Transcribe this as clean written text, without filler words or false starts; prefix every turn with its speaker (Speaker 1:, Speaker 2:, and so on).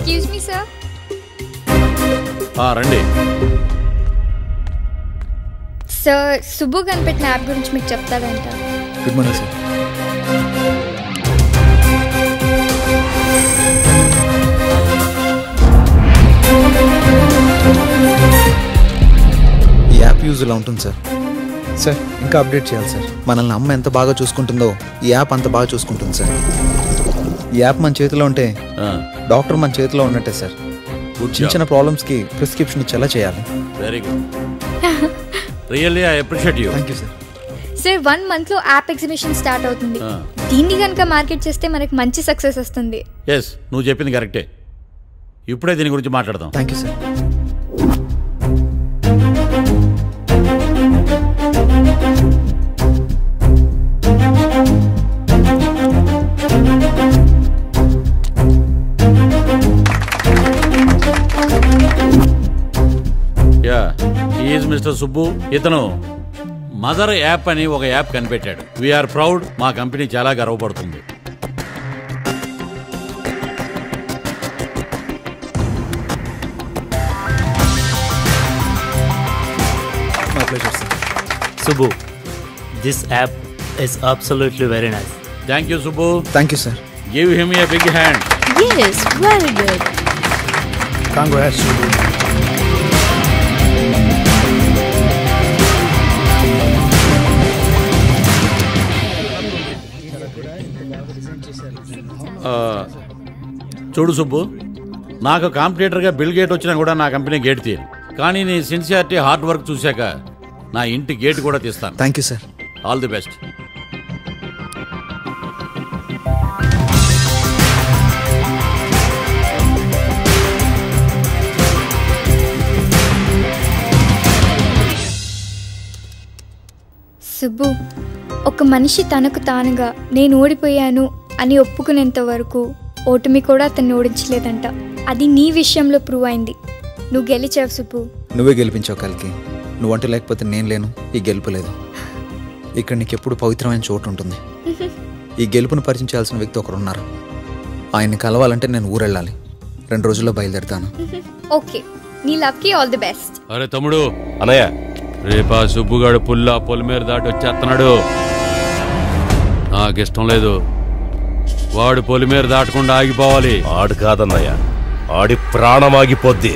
Speaker 1: Excuse me sir.
Speaker 2: రండి
Speaker 1: sir, Subbu కనిపెట్టిన app గురించి మీకు చెప్తాడంట.
Speaker 3: Good morning sir. ఈ యాప్ యూజ్ ఇలా ఉంటుంది సార్. సార్ ఇంకా అప్డేట్ చేయాలి సార్. మనల్ని అమ్మ ఎంత బాగా చూసుకుంటుందో ఈ యాప్ అంత బాగా చూసుకుంటుంది సార్. ఈ యాప్ మన చేతిలో ఉంటే డాక్టర్ మన చేతిలో ఉన్నట్టే సార్. చిన్న చిన్న ప్రాబ్లమ్స్కి ప్రిస్క్రిప్షన్ ఇచ్చేలా చేయాలి.
Speaker 2: Very good. Really I appreciate you.
Speaker 3: Thank you sir.
Speaker 1: Sir 1 monthలో యాప్ ఎగ్జిబిషన్ స్టార్ట్ అవుతుంది. దీన్ని కనుక మార్కెట్ చేస్తే మనకి మంచి సక్సెస్ వస్తుంది.
Speaker 2: ఎస్, నువ్వు చెప్పింది కరెక్టే. ఇప్పుడే దీని గురించి మాట్లాడదాం.
Speaker 3: Thank you sir.
Speaker 2: Mister Subbu, ఇతను మదర్ యాప్ అని ఒక యాప్ కనిపెట్టాడు. We are proud. మా కంపెనీ చాలా గర్వపడుతుంది.
Speaker 3: My pleasure, sir.
Speaker 4: Subbu, this app is absolutely very nice.
Speaker 2: Thank you, Subbu.
Speaker 3: Thank you, sir.
Speaker 2: Give him a big hand.
Speaker 1: Yes, very good.
Speaker 3: Congrats, Subbu.
Speaker 2: చూడు సుబ్బు, నాకు కాంపిటీటర్గా bill gate వచ్చినా కూడా నా company gate తీయను. కానీ నీ sincerity, hard work చూశాక నా ఇంటి గేట్ కూడా తీస్తాను.
Speaker 3: Thank you sir.
Speaker 2: All the best.
Speaker 1: Subbu, ఒక మనిషి తనకు తానుగా నేను ఓడిపోయాను అని ఒప్పుకునేంత వరకు ఓటమి కూడా అతన్ని ఓడించలేదంట. అది నీ విషయంలో ప్రూవ్ అయింది. నువ్వు గెలిచావు సుబ్బు.
Speaker 3: నువ్వే గెలిపించావు కలికి. నువ్వంటే లేకపోతే నేను లేను. ఈ గెలుపు లేదు. ఇక్కడ నీకెప్పుడు పవిత్రమైన చోటు ఉంటుంది. ఈ గెలుపును పరిచయించాల్సిన వ్యక్తి ఒకరు ఉన్నారు. ఆయన్ని కలవాలంటే నేను ఊరెళ్ళాలి. 2 రోజుల్లో బయలుదేరుతాను.
Speaker 1: ఓకే, నీ లవ్కి ఆల్ ది బెస్ట్.
Speaker 2: అరే తమ్ముడు,
Speaker 5: అన్నయ్య,
Speaker 2: రేపా సుబ్బుగాడు పొలిమేర దాటి వచ్చేస్తున్నాడు. నాకిష్టం లేదు. వాడు పొలిమేర దాటకుండా ఆగిపోవాలి.
Speaker 5: ఆడు కాదన్నయ్య, ఆడి ప్రాణం ఆగిపోద్ది.